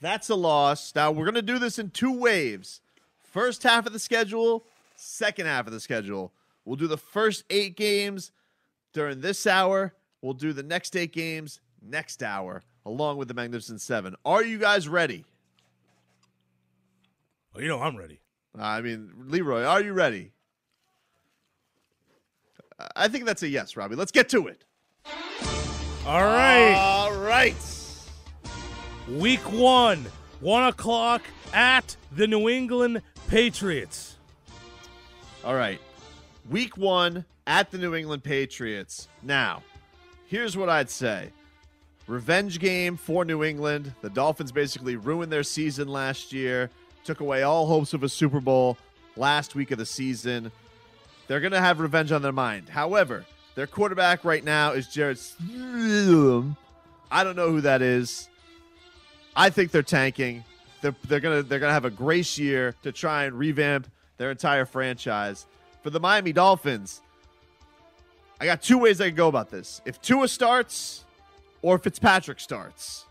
That's a loss. Now, we're going to do this in 2 waves. First half of the schedule, second half of the schedule. We'll do the first 8 games during this hour. We'll do the next 8 games next hour, along with the Magnificent 7. Are you guys ready? Well, you know I'm ready. I mean, Leroy, are you ready? I think that's a yes, Robbie. Let's get to it. All right. All right. Week 1, 1 o'clock at the New England Patriots. All right. Week 1 at the New England Patriots. Now, here's what I'd say. Revenge game for New England. The Dolphins basically ruined their season last year, took away all hopes of a Super Bowl last week of the season. They're going to have revenge on their mind. However, their quarterback right now is Jared Stidham. I don't know who that is. I think they're tanking. They're gonna have a grace year to try and revamp their entire franchise. For the Miami Dolphins, I got 2 ways I can go about this. If Tua starts or Fitzpatrick starts.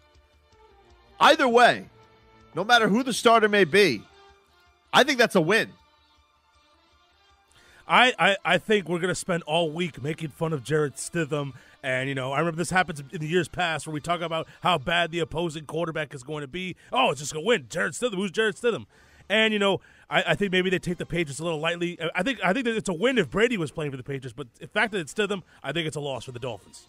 Either way, no matter who the starter may be, I think that's a win. I think we're going to spend all week making fun of Jared Stidham. And, you know, I remember this happens in the years past where we talk about how bad the opposing quarterback is going to be. Oh, it's just going to win. Jared Stidham. Who's Jared Stidham? And, you know, I think maybe they take the Patriots a little lightly. I think that it's a win if Brady was playing for the Patriots. But the fact that it's Stidham, I think it's a loss for the Dolphins.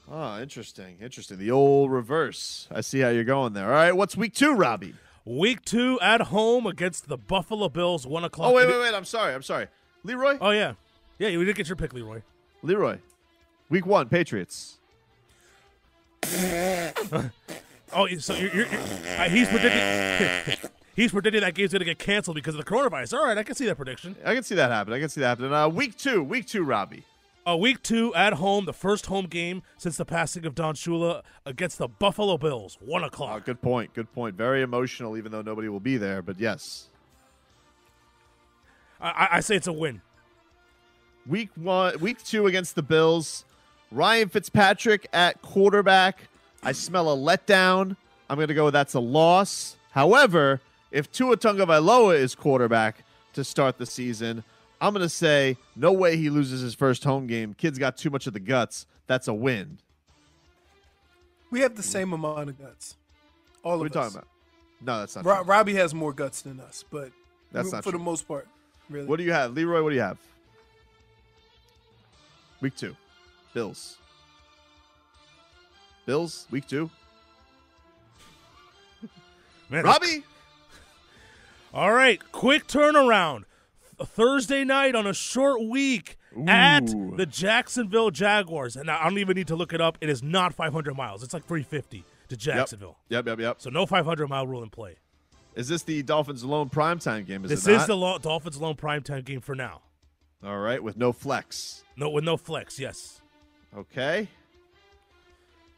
Oh, interesting. Interesting. The old reverse. I see how you're going there. All right, what's week 2, Robbie? Week 2 at home against the Buffalo Bills, 1 o'clock. Oh, wait. I'm sorry. Leroy? Oh, yeah. Yeah, you didn't get your pick, Leroy. Leroy. Week 1, Patriots. Oh, so he's predicting that game's going to get canceled because of the coronavirus. All right, I can see that prediction. I can see that happen. Week 2, Robbie. Week 2 at home, the first home game since the passing of Don Shula against the Buffalo Bills, 1 o'clock. Good point. Very emotional, even though nobody will be there, but yes. I say it's a win. Week 2 against the Bills. Ryan Fitzpatrick at quarterback. I smell a letdown. I'm going to go with that's a loss. However, if Tua Tagovailoa is quarterback to start the season, I'm going to say no way he loses his first home game. Kid's got too much of the guts. That's a win. We have the same amount of guts. All of us. What are we talking about? No, that's not true. Robbie has more guts than us, but that's not for true. the most part. Really. What do you have? Leroy, what do you have? Week 2. Bills, week 2. Man, Robbie? All right, quick turnaround. Thursday night on a short week at the Jacksonville Jaguars. And I don't even need to look it up. It is not 500 miles. It's like 350 to Jacksonville. Yep. So no 500-mile rule in play. Is this the Dolphins' lone primetime game? This is the Dolphins' lone primetime game for now. All right, with no flex. With no flex, yes. Okay.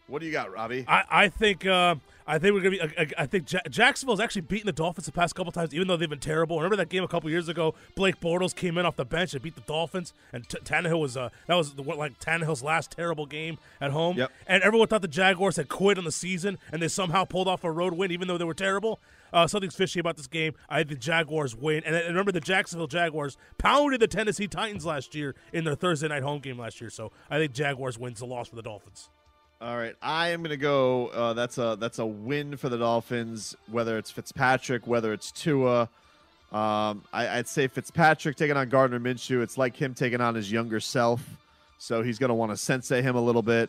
What do you got, Robbie? I think we're gonna be. I think Jacksonville's actually beaten the Dolphins the past couple times, even though they've been terrible. Remember that game a couple years ago? Blake Bortles came in off the bench and beat the Dolphins, and Tannehill was Tannehill's last terrible game at home. Yep. And everyone thought the Jaguars had quit on the season, and they somehow pulled off a road win, even though they were terrible. Something's fishy about this game. I think the Jaguars win. And remember, the Jacksonville Jaguars pounded the Tennessee Titans last year in their Thursday night home game last year. So I think Jaguars wins, the loss for the Dolphins. All right, I am going to go. That's a win for the Dolphins, whether it's Fitzpatrick, whether it's Tua. I'd say Fitzpatrick taking on Gardner Minshew. It's like him taking on his younger self, so he's going to want to sensei him a little bit.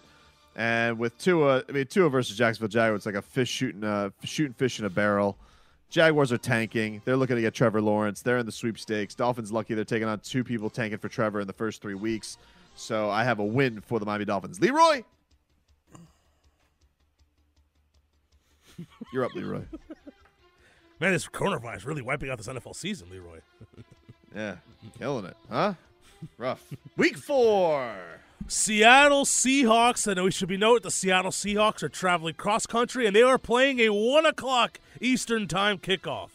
And with Tua, Tua versus Jacksonville Jaguars, it's like a fish shooting fish in a barrel. Jaguars are tanking. They're looking to get Trevor Lawrence. They're in the sweepstakes. Dolphins lucky they're taking on 2 people tanking for Trevor in the first 3 weeks. So I have a win for the Miami Dolphins. Leroy? You're up, Leroy. Man, this coronavirus really wiping out this NFL season, Leroy. Yeah, killing it, huh? Rough. Week 4. Seattle Seahawks, and we should be noted the Seattle Seahawks are traveling cross-country, and they are playing a 1 o'clock Eastern Time kickoff.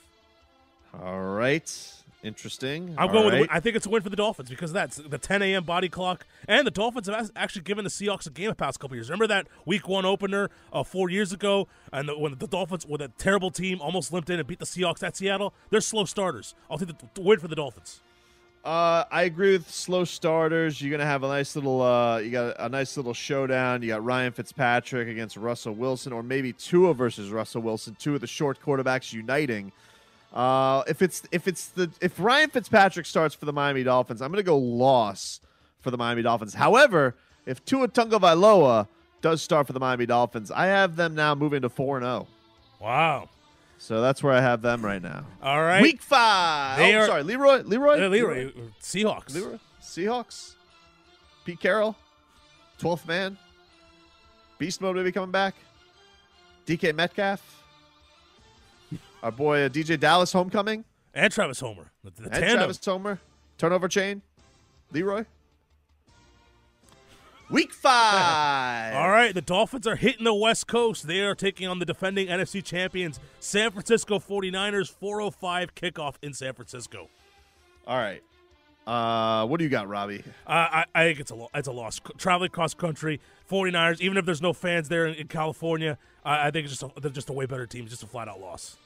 All right. Interesting. I'm All going with right. I think it's a win for the Dolphins because that's the 10 a.m. body clock. And the Dolphins have actually given the Seahawks a game the past couple years. Remember that Week 1 opener 4 years ago? And when the Dolphins, with a terrible team, almost limped in and beat the Seahawks at Seattle? They're slow starters. I'll take the win for the Dolphins. I agree with slow starters. You're gonna have a nice little, you got a nice little showdown. You got Ryan Fitzpatrick against Russell Wilson, or maybe Tua versus Russell Wilson. Two of the short quarterbacks uniting. If Ryan Fitzpatrick starts for the Miami Dolphins, I'm gonna go loss for the Miami Dolphins. However, if Tua Tagovailoa does start for the Miami Dolphins, I have them now moving to 4-0. Wow. So that's where I have them right now. All right. Week 5. Sorry, Leroy. Leroy. Seahawks. Leroy. Seahawks. Pete Carroll. 12th man. Beast mode maybe coming back. DK Metcalf. Our boy DJ Dallas homecoming. And Travis Homer. The And tandem. Travis Homer. Turnover chain. Leroy. Week 5. All right, the Dolphins are hitting the West Coast. They are taking on the defending NFC champions, San Francisco 49ers, 4:05 kickoff in San Francisco. All right. What do you got, Robbie? I think it's a loss. Traveling cross country, 49ers, even if there's no fans there in California, I think they're just a way better team. It's just a flat-out loss.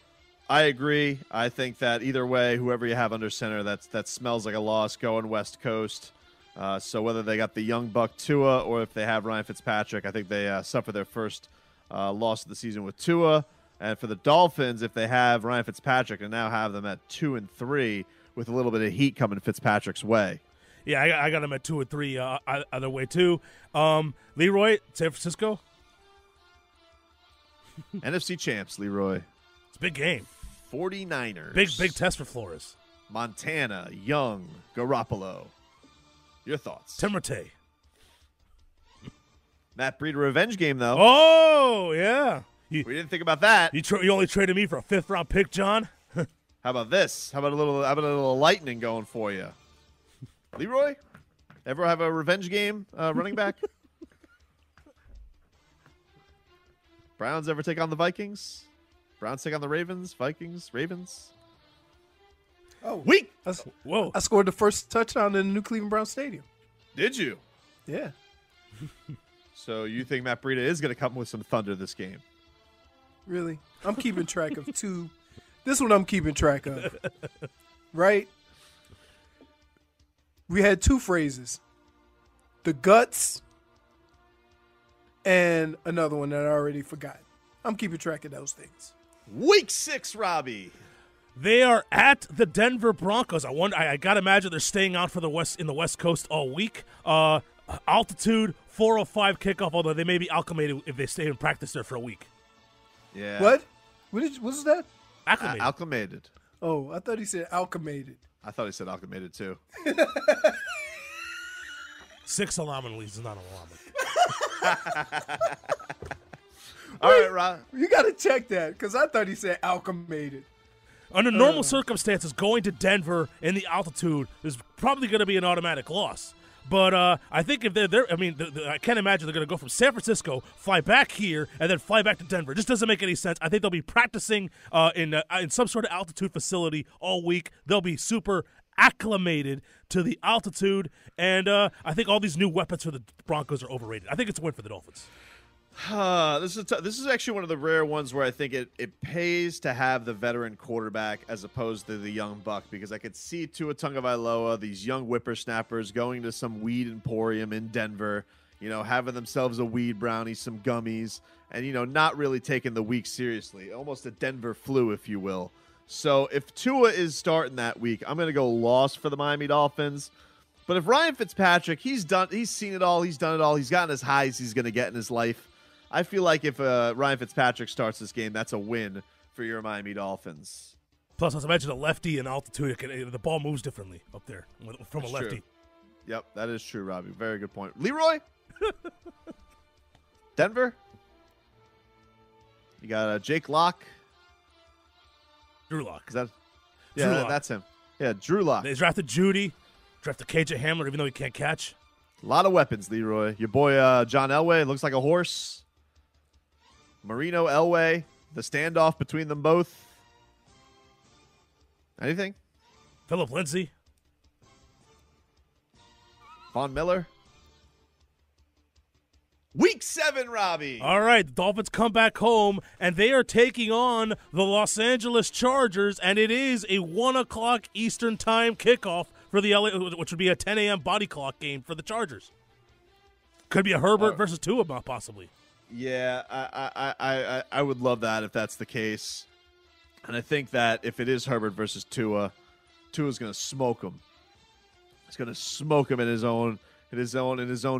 I agree. I think that either way, whoever you have under center, that smells like a loss going West Coast. So whether they got the young buck Tua or if they have Ryan Fitzpatrick, I think they suffer their first loss of the season with Tua. And for the Dolphins, if they have Ryan Fitzpatrick and now have them at 2-3 with a little bit of heat coming Fitzpatrick's way. Yeah, I got them at 2 and 3 either way too. Leroy, San Francisco. NFC champs, Leroy. It's a big game. 49ers. Big test for Flores. Montana, Young, Garoppolo. Your thoughts? Timurte. Matt Breida revenge game, though. Oh, yeah. We didn't think about that. You only traded me for a 5th-round pick, John. How about this? How about a little lightning going for you? Leroy, ever have a revenge game running back? Browns ever take on the Vikings? Browns take on the Ravens? Vikings? Ravens? Oh, Week. Whoa. I scored the first touchdown in the new Cleveland Browns Stadium. Did you? Yeah. So you think Matt Breida is going to come with some thunder this game? Really? I'm keeping track of two. This one I'm keeping track of. Right? We had two phrases. The guts and another one that I already forgot. I'm keeping track of those things. Week 6, Robbie. They are at the Denver Broncos. I gotta imagine they're staying out for the West Coast all week. Altitude 4:05 kickoff. Although they may be acclimated if they stay and practice there for a week. Yeah. What? What was that? Acclimated. Acclimated. Oh, I thought he said alchemated. I thought he said acclimated too. 6 anomalies is not an anomaly. All right, Rob. You got to check that because I thought he said alchemated. Under normal circumstances, going to Denver in the altitude is probably going to be an automatic loss. But I think if they're there, I mean, I can't imagine they're going to go from San Francisco, fly back here, and then fly back to Denver. It just doesn't make any sense. I think they'll be practicing in some sort of altitude facility all week. They'll be super acclimated to the altitude, and I think all these new weapons for the Broncos are overrated. I think it's a win for the Dolphins. This is actually one of the rare ones where I think it pays to have the veteran quarterback as opposed to the young buck, because I could see Tua Tagovailoa, these young whippersnappers, going to some weed emporium in Denver, having themselves a weed brownie, some gummies, and not really taking the week seriously, almost a Denver flu, if you will. So if Tua is starting that week, I'm going to go loss for the Miami Dolphins. But if Ryan Fitzpatrick, he's seen it all, he's done it all, he's gotten as high as he's going to get in his life. I feel like if Ryan Fitzpatrick starts this game, that's a win for your Miami Dolphins. Plus, as I mentioned, a lefty in altitude, the ball moves differently up there from That's a lefty. True. Yep, that is true, Robbie. Very good point. Leroy? Denver? You got Jake Locke? Drew Lock. Is that? Drew Yeah, Lock. that's him. Yeah, Drew Lock. They drafted Judy, drafted KJ Hamler, even though he can't catch. A lot of weapons, Leroy. Your boy John Elway looks like a horse. Marino Elway, the standoff between them both. Anything? Phillip Lindsay. Von Miller. Week 7, Robbie. All right, the Dolphins come back home, and they are taking on the Los Angeles Chargers, and it is a 1 o'clock Eastern time kickoff for the LA, which would be a 10 a.m. body clock game for the Chargers. Could be a Herbert versus Tua, possibly. Yeah, I would love that if that's the case. And I think that if it is Herbert versus Tua, Tua's going to smoke him. He's going to smoke him in his own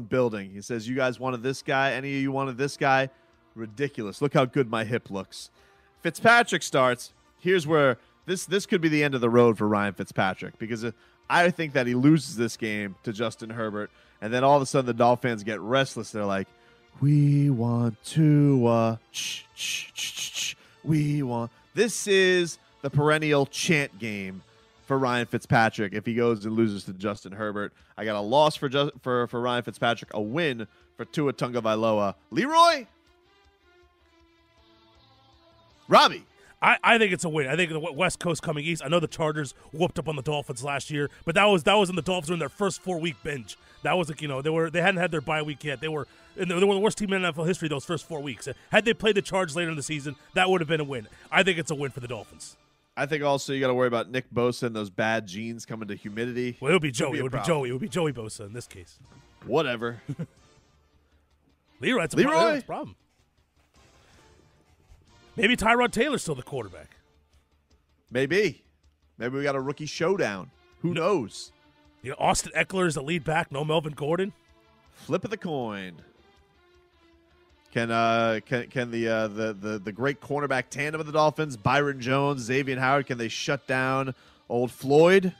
building. He says, "You guys wanted this guy? Any of you wanted this guy? Ridiculous. Look how good my hip looks." Fitzpatrick starts. Here's where this could be the end of the road for Ryan Fitzpatrick, because I think that he loses this game to Justin Herbert, and then all of a sudden the Dolphins get restless. They're like, "We want Tua. We want." This is the perennial chant game for Ryan Fitzpatrick if he goes and loses to Justin Herbert. I got a loss for Ryan Fitzpatrick, a win for Tua Tagovailoa. Leroy? Robbie? I think it's a win. I think the West Coast coming east. I know the Chargers whooped up on the Dolphins last year, but that was in the Dolphins in their first 4-week binge. That was like, they hadn't had their bye week yet. They were the worst team in NFL history those first 4 weeks. Had they played the Chargers later in the season, that would have been a win. I think it's a win for the Dolphins. I think also you got to worry about Nick Bosa and those bad genes coming to humidity. Well, it would be Joey. It would be Joey Bosa in this case. Whatever. Leroy, that's a problem. Maybe Tyrod Taylor's still the quarterback. Maybe we got a rookie showdown. Who knows? Austin Eckler is the lead back. No Melvin Gordon. Flip of the coin. Can the great cornerback tandem of the Dolphins, Byron Jones, Xavier Howard, can they shut down old Floyd?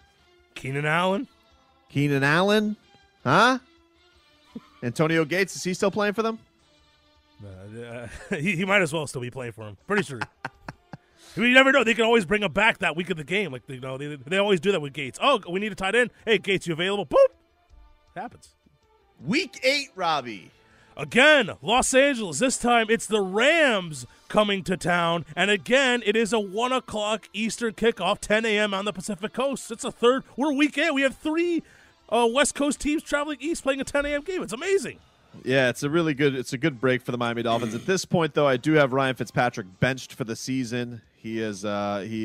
Keenan Allen? Huh? Antonio Gates, is he still playing for them? He might as well still be playing for him. Pretty sure. You never know. They can always bring him back that week of the game. Like they always do that with Gates. Oh, we need a tight end. Hey, Gates, you available? Boop. Happens. Week 8, Robbie. Again, Los Angeles. This time it's the Rams coming to town. And again, it is a 1 o'clock Eastern kickoff, 10 a.m. on the Pacific Coast. It's a third. We're week 8. We have 3 West Coast teams traveling east playing a 10 a.m. game. It's amazing. Yeah, it's a good break for the Miami Dolphins. At this point, though, I do have Ryan Fitzpatrick benched for the season. He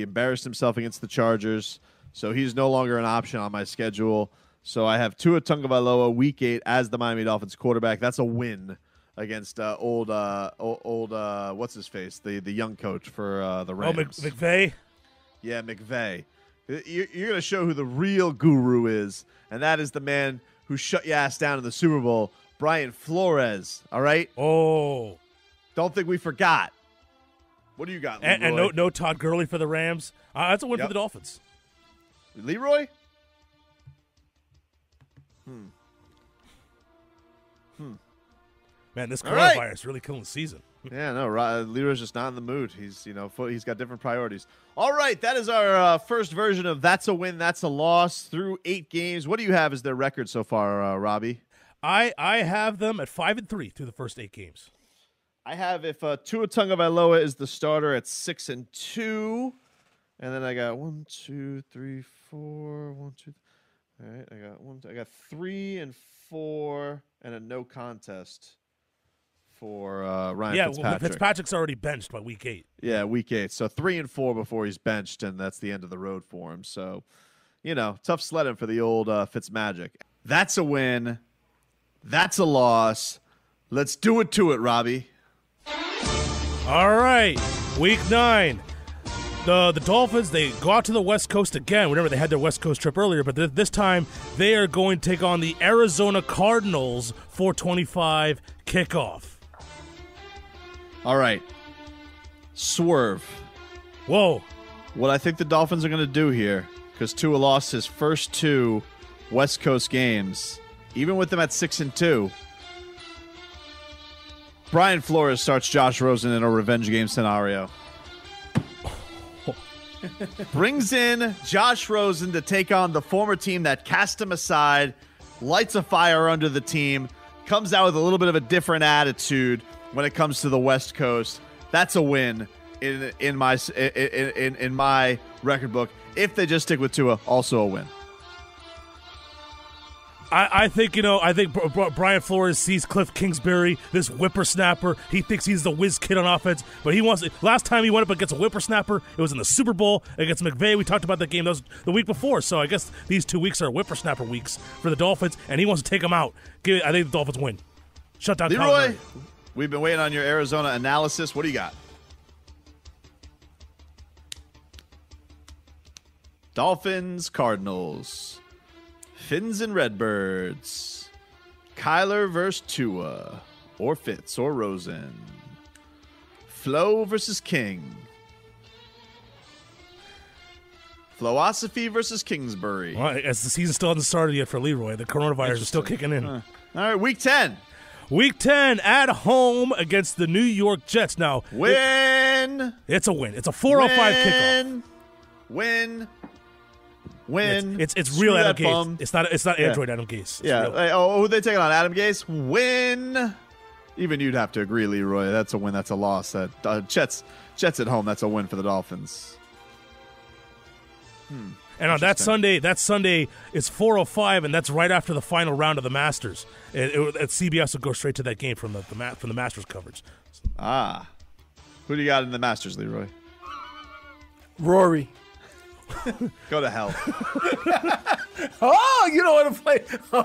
embarrassed himself against the Chargers, so he's no longer an option on my schedule. So I have Tua Tagovailoa week 8 as the Miami Dolphins quarterback. That's a win against old what's his face, the young coach for the Rams. Oh, McVay. Yeah, McVay. You're going to show who the real guru is, and that is the man who shut your ass down in the Super Bowl, Brian Flores. All right. Oh, don't think we forgot. What do you got, Leroy? And no Todd Gurley for the Rams. That's a win for the Dolphins. Leroy? Man, this coronavirus really killing the season. Yeah, no, Leroy's just not in the mood. He's he's got different priorities. All right, that is our first version of That's a Win, That's a Loss through 8 games. What do you have as their record so far, Robbie? I have them at 5-3 through the first 8 games. I have, if Tua Tagovailoa is the starter, at 6-2, and then I got 1, 2, 3, 4, 1, 2. All right, I got 3 and 4, and a no contest for Ryan Fitzpatrick. Well, Fitzpatrick's already benched by week 8. Yeah, week 8. So 3 and 4 before he's benched, and that's the end of the road for him. So, tough sledding for the old Fitzmagic. That's a win. That's a loss. Let's do it to it, Robbie. All right, week 9. The Dolphins, they go out to the West Coast again. Remember, they had their West Coast trip earlier, but this time they are going to take on the Arizona Cardinals 4:25 kickoff. All right. Swerve. Whoa. What I think the Dolphins are going to do here, because Tua lost his first 2 West Coast games, even with them at 6-2, Brian Flores starts Josh Rosen in a revenge game scenario. Brings in Josh Rosen to take on the former team that cast him aside, lights a fire under the team, comes out with a little bit of a different attitude when it comes to the West Coast. That's a win in my record book. If they just stick with Tua, also a win. I think Brian Flores sees Cliff Kingsbury, this whippersnapper. He thinks he's the whiz kid on offense, but he wants. Last time he went up against a whippersnapper, it was in the Super Bowl against McVay. We talked about that game. That was the week before, so I guess these 2 weeks are whippersnapper weeks for the Dolphins, and he wants to take them out. I think the Dolphins win. Shut down Leroy. We've been waiting on your Arizona analysis. What do you got? Dolphins, Cardinals. Finns and Redbirds. Kyler versus Tua. Or Fitz or Rosen. Flo versus King. Philosophy versus Kingsbury. Well, as the season still hasn't started yet for Leroy, the coronavirus is still kicking in. All right, Week 10. Week 10 at home against the New York Jets. Now, Win. It's a win. It's a 4:05 kickoff. Win. It's real Adam Gase. It's not Android Adam Gase. Yeah. Who are they taking on? Adam Gase? Win. Even you'd have to agree, Leroy. That's a win. That's a loss. That Jets at home. That's a win for the Dolphins. And on that Sunday is 4:05, and that's right after the final round of the Masters. CBS will go straight to that game from the Masters coverage. Who do you got in the Masters, Leroy? Rory. Go to hell. Oh, you don't want to play. No,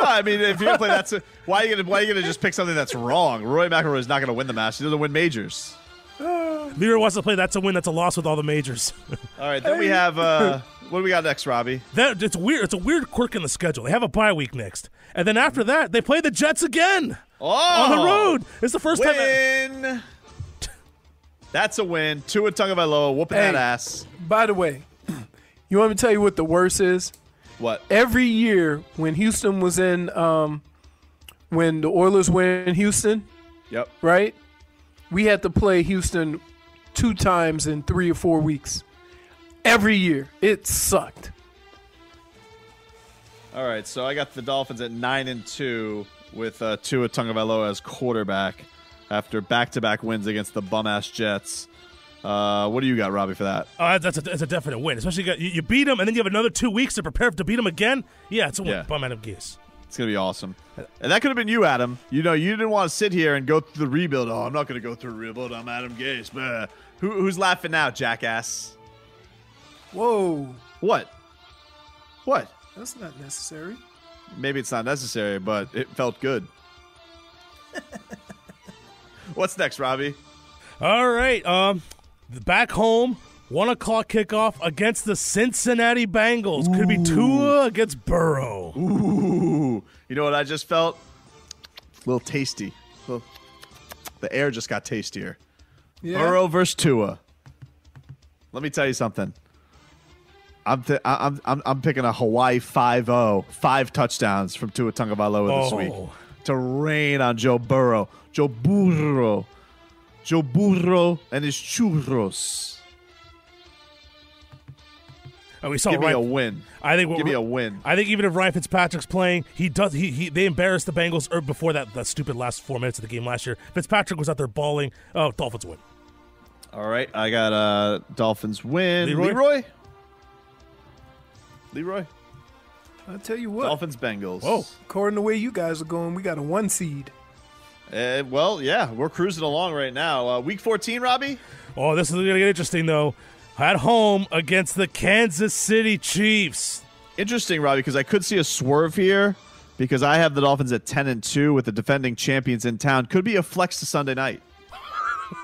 I mean, if you're gonna play, why are you gonna just pick something that's wrong? Rory McIlroy is not gonna win the Masters. He doesn't win majors. Leroy wants to play. That's a win. That's a loss with all the majors. All right, then we have what do we got next, Robbie? It's weird. It's a weird quirk in the schedule. They have a bye week next, and then after that, they play the Jets again on the road. It's the first time. That's a win. Tua Tagovailoa whooping that ass. By the way, you want me to tell you what the worst is? What? Every year when Houston was in, when the Oilers were in Houston, yep, right? We had to play Houston 2 times in 3 or 4 weeks. Every year. It sucked. All right, so I got the Dolphins at 9-2 with Tua Tagovailoa as quarterback after back-to-back wins against the bum-ass Jets. What do you got, Robbie, for that? That's a definite win. Especially you beat them, and then you have another 2 weeks to prepare to beat them again. Yeah, it's a win. Yeah. Bum Adam Gase. It's going to be awesome. And that could have been you, Adam. You know, you didn't want to sit here and go through the rebuild. Oh, I'm not going to go through a rebuild. I'm Adam Gase. Blah. Who's laughing now, jackass? Whoa. What? That's not necessary. Maybe it's not necessary, but it felt good. What's next, Robbie? All right. Back home, 1 o'clock kickoff against the Cincinnati Bengals. Could be Tua against Burrow. Ooh. You know what I just felt? A little tasty. The air just got tastier. Yeah. Burrow versus Tua. Let me tell you something. I'm picking a Hawaii 5-0, 5 touchdowns from Tua Tagovailoa this week to rain on Joe Burrow. Joe Burrow and his churros. Oh, we saw Give me a win. Give me a win. I think even if Ryan Fitzpatrick's playing, they embarrassed the Bengals before that stupid last 4 minutes of the game last year. Fitzpatrick was out there balling. Oh, Dolphins win. All right, I got Dolphins win. Leroy? I'll tell you what. Dolphins Bengals. Oh, according to the way you guys are going, we got a 1 seed. Well, yeah, we're cruising along right now. Week 14, Robbie? Oh, this is going to get interesting, though. At home against the Kansas City Chiefs. Interesting, Robbie, because I could see a swerve here because I have the Dolphins at 10-2 with the defending champions in town. Could be a flex to Sunday night.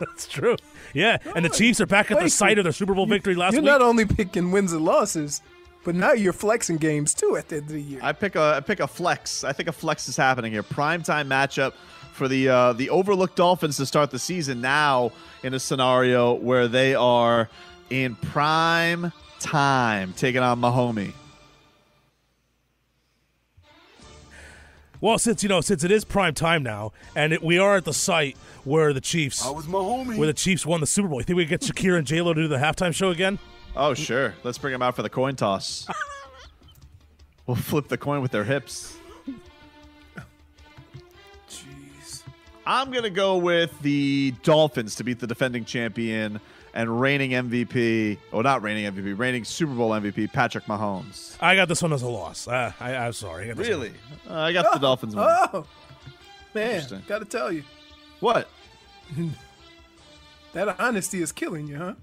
That's true. Yeah, and the Chiefs are back at the site of their Super Bowl victory last week. You're not only picking wins and losses, but now you're flexing games, too, at the end of the year. I pick a flex. I think a flex is happening here. Primetime matchup for the overlooked Dolphins to start the season now in a scenario where they are in prime time taking on Mahomie. Well, since it is prime time now, and we are at the site where the Chiefs won the Super Bowl. You think we can get Shakira and J-Lo to do the halftime show again? Oh, sure. Let's bring them out for the coin toss. We'll flip the coin with their hips. Jeez. I'm going to go with the Dolphins to beat the defending champion and reigning MVP, not reigning MVP, reigning Super Bowl MVP, Patrick Mahomes. I got this one as a loss. I'm sorry. Really? I got the Dolphins one. Oh, man, got to tell you. What? That honesty is killing you,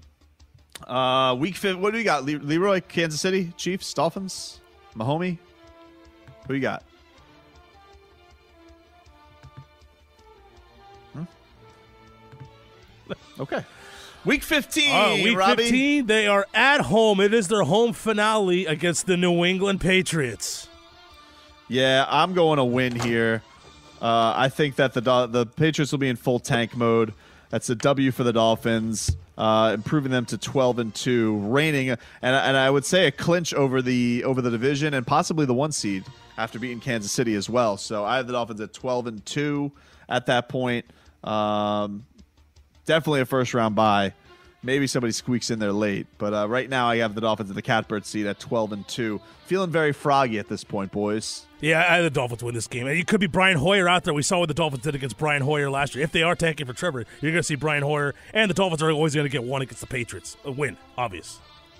huh? Week 5, what do we got? Leroy, Kansas City, Chiefs, Dolphins, Mahomie? Who you got? Okay. Week 15, Week Robbie. 15, they are at home. It is their home finale against the New England Patriots. Yeah, I'm going to win here. I think that the Patriots will be in full tank mode. That's a W for the Dolphins, improving them to 12-2, reigning, and I would say a clinch over the division and possibly the 1 seed after beating Kansas City as well. So I have the Dolphins at 12-2 at that point. Definitely a first-round bye. Maybe somebody squeaks in there late. But right now I have the Dolphins in the catbird seat at 12-2. Feeling very froggy at this point, boys. Yeah, I have the Dolphins win this game. And it could be Brian Hoyer out there. We saw what the Dolphins did against Brian Hoyer last year. If they are tanking for Trevor, you're going to see Brian Hoyer. And the Dolphins are always going to get one against the Patriots. A win, obvious.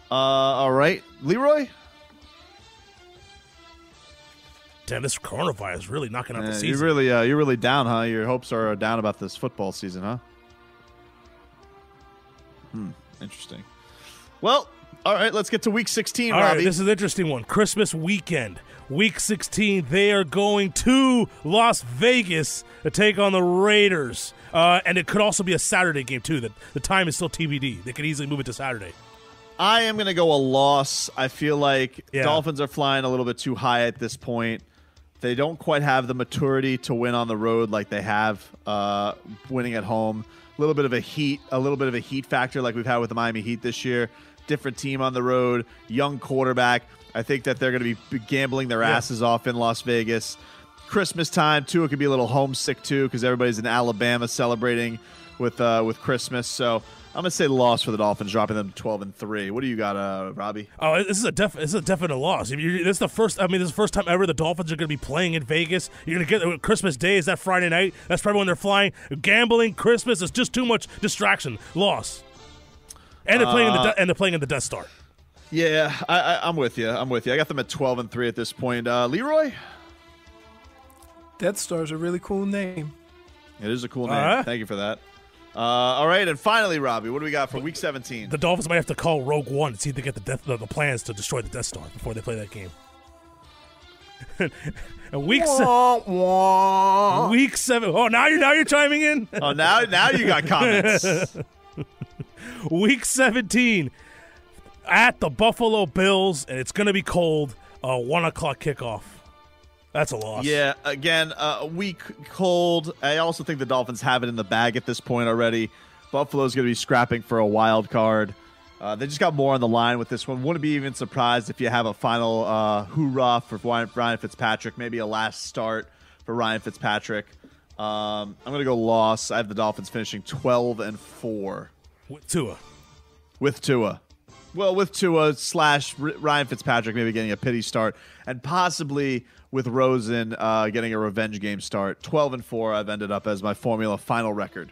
All right. Leroy? Damn, this coronavirus is really knocking out the season. You're really down, huh? Your hopes are down about this football season, huh? Interesting. Well, all right, let's get to Week 16, Robbie. All right, this is an interesting one. Christmas weekend. Week 16, they are going to Las Vegas to take on the Raiders. And it could also be a Saturday game, too. The time is still TBD. They could easily move it to Saturday. I am going to go a loss. I feel like Dolphins are flying a little bit too high at this point. They don't quite have the maturity to win on the road like they have winning at home. A little bit of a heat factor like we've had with the Miami Heat this year. Different team on the road, young quarterback. I think that they're going to be gambling their asses off in Las Vegas. Christmas time, too, it could be a little homesick, too, because everybody's in Alabama celebrating with Christmas. So I'm going to say loss for the Dolphins, dropping them to 12-3. What do you got, Robbie? Oh, this is a definite loss. This is the first time ever the Dolphins are going to be playing in Vegas. You're going to get Christmas Day is that Friday night. That's probably when they're flying. Gambling, Christmas, it's just too much distraction. Loss. And they're playing in the Death Star. Yeah, I'm with you. I got them at 12-3 at this point. Leroy? Death Star's a really cool name. It is a cool name. Thank you for that. All right, and finally, Robbie, what do we got for Week 17? The Dolphins might have to call Rogue One to see if they get the plans to destroy the Death Star before they play that game. And Week 7. Oh, now you're chiming in. Oh, now you got comments. Week 17 at the Buffalo Bills, and it's going to be cold. 1 o'clock kickoff. That's a loss. Yeah, again, a week cold. I also think the Dolphins have it in the bag at this point already. Buffalo's going to be scrapping for a wild card. They just got more on the line with this one. Wouldn't be even surprised if you have a final hoorah for Ryan Fitzpatrick, maybe a last start for Ryan Fitzpatrick. I'm going to go loss. I have the Dolphins finishing 12-4. With Tua. Well, with Tua / Ryan Fitzpatrick maybe getting a pity start, and possibly with Rosen getting a revenge game start. 12-4 I've ended up as my formula final record.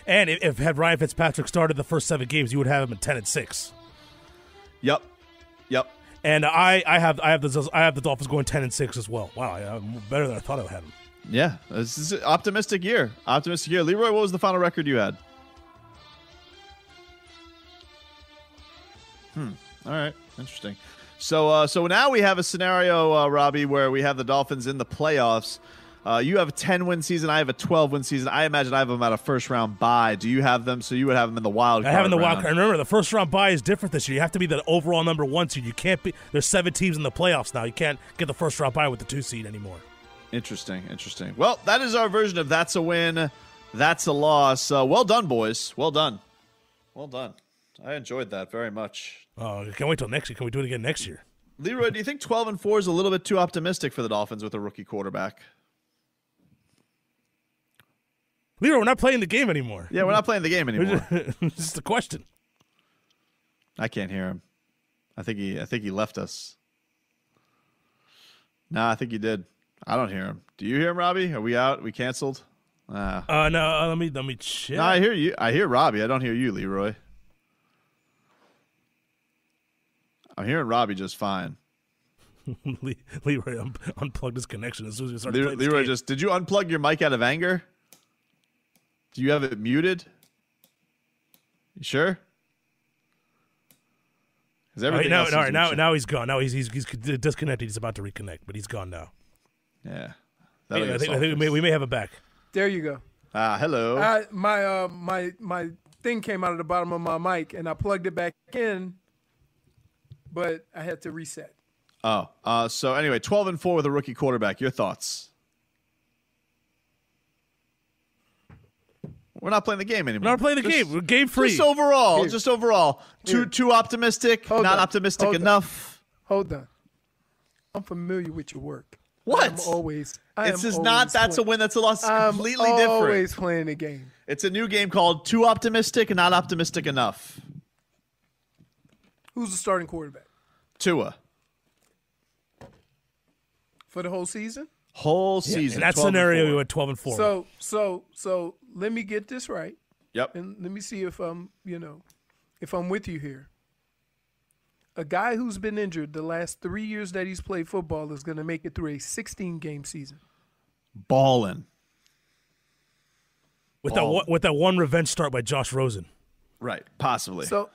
And if had Ryan Fitzpatrick started the first 7 games, you would have him at 10-6. Yep. And I have the Dolphins going 10-6 as well. Wow, I'm better than I thought I had them. Yeah, this is an optimistic year. Leroy, what was the final record you had? All right, interesting. So now we have a scenario, Robbie, where we have the Dolphins in the playoffs. You have a 10-win season. I have a 12-win season. I imagine I have them at a first-round bye. Do you have them? So you would have them in the wild card. I have them in the wild card. Remember, the first-round bye is different this year. You have to be the overall number 1 seed. You can't be. There's 7 teams in the playoffs now. You can't get the first-round bye with the 2 seed anymore. Interesting. Well, that is our version of that's a win, that's a loss. Well done, boys. Well done. I enjoyed that very much. Oh, can't wait till next year. Can we do it again next year? Leroy, do you think 12-4 is a little bit too optimistic for the Dolphins with a rookie quarterback? Leroy, we're not playing the game anymore. Yeah, we're not playing the game anymore. It's just a question. I can't hear him. I think he left us. No, I think he did. I don't hear him. Do you hear him, Robbie? Are we out? We canceled? No, let me check. No, I hear you. I hear Robbie. I don't hear you, Leroy. I'm hearing Robbie just fine. Leroy unplugged his connection as soon as we started playing this Leroy game. did you unplug your mic out of anger? Do you have it muted? You sure? Now he's gone. Now he's disconnected. He's about to reconnect, but he's gone now. Yeah. I think we may have it back. There you go. Hello. My thing came out of the bottom of my mic, and I plugged it back in, but I had to reset. So anyway, 12-4 with a rookie quarterback. Your thoughts? We're not playing the game anymore. We're not playing the game. We're game free. Just overall. Too optimistic, Hold not on. optimistic Hold on. enough. Hold on. I'm familiar with your work. What? That's a win, that's a loss. It's completely I'm different. always playing the game. It's a new game called Too Optimistic and Not Optimistic Enough. Who's the starting quarterback? Tua. For the whole season? Whole season. In that 12-4. scenario, we went 12-4. So let me get this right. Yep. And let me see if I'm with you here. A guy who's been injured the last 3 years that he's played football is going to make it through a 16-game season. Ballin'. With that one revenge start by Josh Rosen. Right. Possibly. So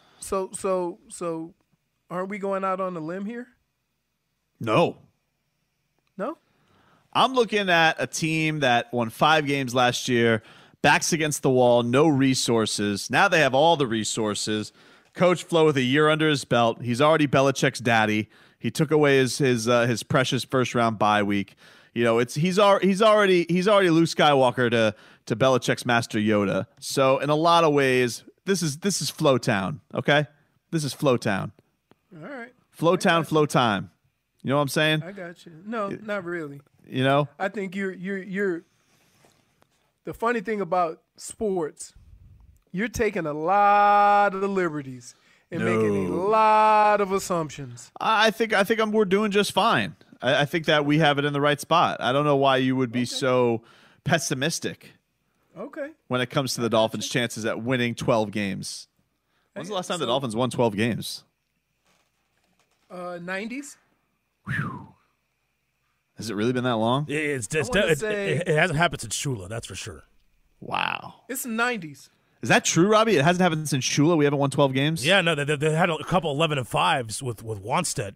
aren't we going out on a limb here? No. No? I'm looking at a team that won 5 games last year, backs against the wall, no resources. Now they have all the resources. Coach Flo with a year under his belt. He's already Belichick's daddy. He took away his precious first round bye week. You know, he's already Luke Skywalker to Belichick's Master Yoda. So in a lot of ways, this is Flo Town. Okay, this is Flo Town. All right. Flo Town, Flo time. You know what I'm saying? I got you. No, not really. You know? I think you're the funny thing about sports, you're taking a lot of the liberties and making a lot of assumptions. I think we're doing just fine. I think that we have it in the right spot. I don't know why you would be so pessimistic when it comes to the Dolphins' chances at winning 12 games. When's the last time the Dolphins won 12 games? 90s. Has it really been that long? It hasn't happened since Shula, that's for sure. Wow. It's the 90s. Is that true, Robbie? It hasn't happened since Shula. We haven't won 12 games. Yeah, no, they had a couple 11-5s with Wanstead,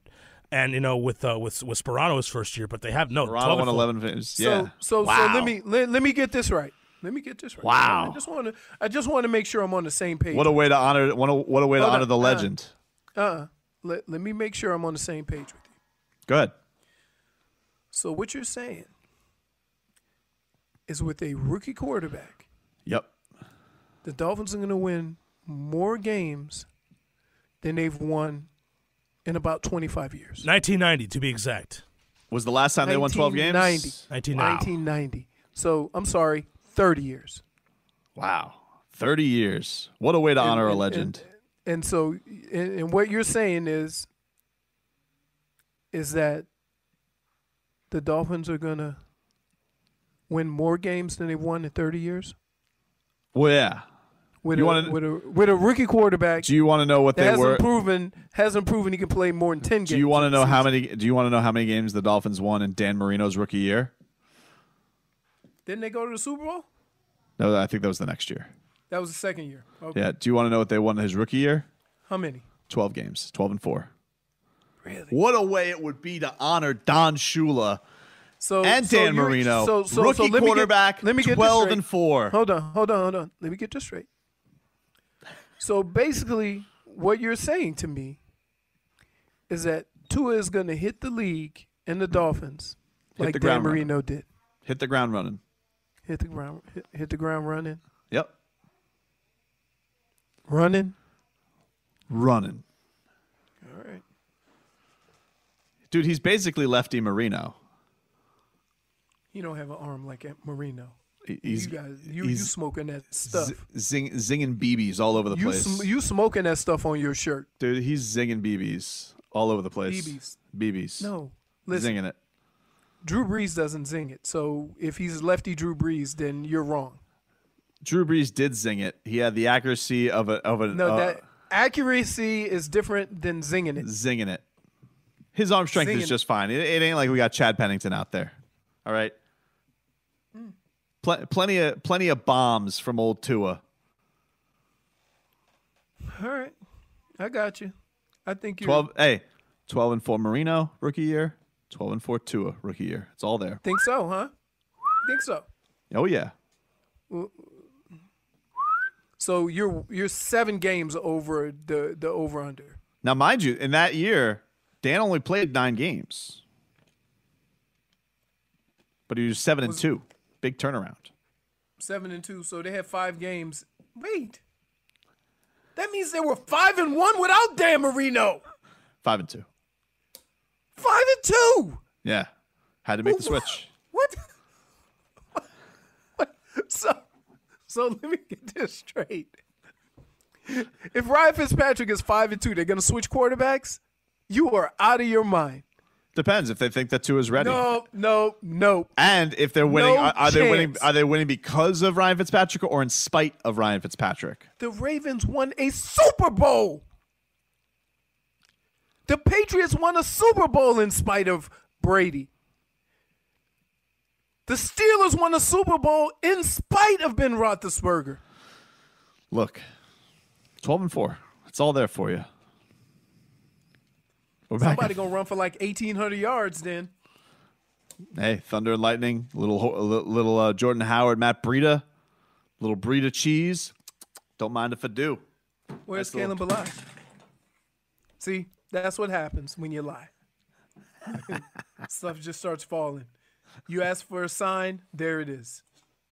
and with Sperano's first year, but they have no. Sperano won 11 games. Yeah. So Wow. let me get this right. Wow. I just want to make sure I'm on the same page. What a way to honor the legend. Let me make sure I'm on the same page with you. Go ahead. So what you're saying is with a rookie quarterback, Yep. the Dolphins are going to win more games than they've won in about 25 years. 1990, to be exact. Was the last time they won 12 games? 1990. So, I'm sorry, 30 years. Wow. 30 years. What a way to honor a legend. And so, and what you're saying is that the Dolphins are going to win more games than they've won in 30 years? Well, yeah. With a rookie quarterback. Do you want to know what they were? Hasn't proven he can play more than 10 games. Do you want to know how many games the Dolphins won in Dan Marino's rookie year? Didn't they go to the Super Bowl? No, I think that was the next year. That was the second year. Okay. Yeah. Do you want to know what they won in his rookie year? How many? 12 games. 12-4. Really? What a way it would be to honor Don Shula and Dan Marino. Rookie quarterback, 12-4. Hold on. Let me get this straight. So basically, what you're saying to me is that Tua is going to hit the league and the Dolphins like Dan Marino did. Hit the ground running. Hit the ground running. Yep. Running. All right. Dude, he's basically lefty Marino. He don't have an arm like Marino. You smoking that stuff. Zinging BBs all over the place. You smoking that stuff on your shirt. Dude, he's zinging BBs all over the place. BBs. No. Listen. Zinging it. Drew Brees doesn't zing it. So if he's lefty Drew Brees, then you're wrong. Drew Brees did zing it. He had the accuracy of a No, that accuracy is different than zinging it. Zinging it. His arm strength is just fine. It ain't like we got Chad Pennington out there. All right. Plenty of bombs from old Tua. All right. I got you. I think you're 12-4 Marino rookie year, 12-4 Tua rookie year. It's all there. Think so, huh? Think so. Oh yeah. So you're 7 games over the over under. Now, mind you, in that year, Dan only played 9 games, but he was 7-2. Big turnaround. 7-2. So they had 5 games. Wait, that means they were 5-1 without Dan Marino. 5-2. 5-2. Yeah, had to make the switch. What? So let me get this straight. If Ryan Fitzpatrick is 5-2, they're gonna switch quarterbacks. You are out of your mind. Depends if they think that Tua is ready. No. And if they're winning, are they winning? chance. Are they winning because of Ryan Fitzpatrick or in spite of Ryan Fitzpatrick? The Ravens won a Super Bowl. The Patriots won a Super Bowl in spite of Brady. The Steelers won a Super Bowl in spite of Ben Roethlisberger. Look, 12-4. It's all there for you. Somebody gonna run for like 1,800 yards then. Hey, Thunder and Lightning, little Jordan Howard, Matt Breida, little Breida cheese. Don't mind if I do. Where's Kalen Balaj? See, that's what happens when you lie. Stuff just starts falling. You ask for a sign, there it is.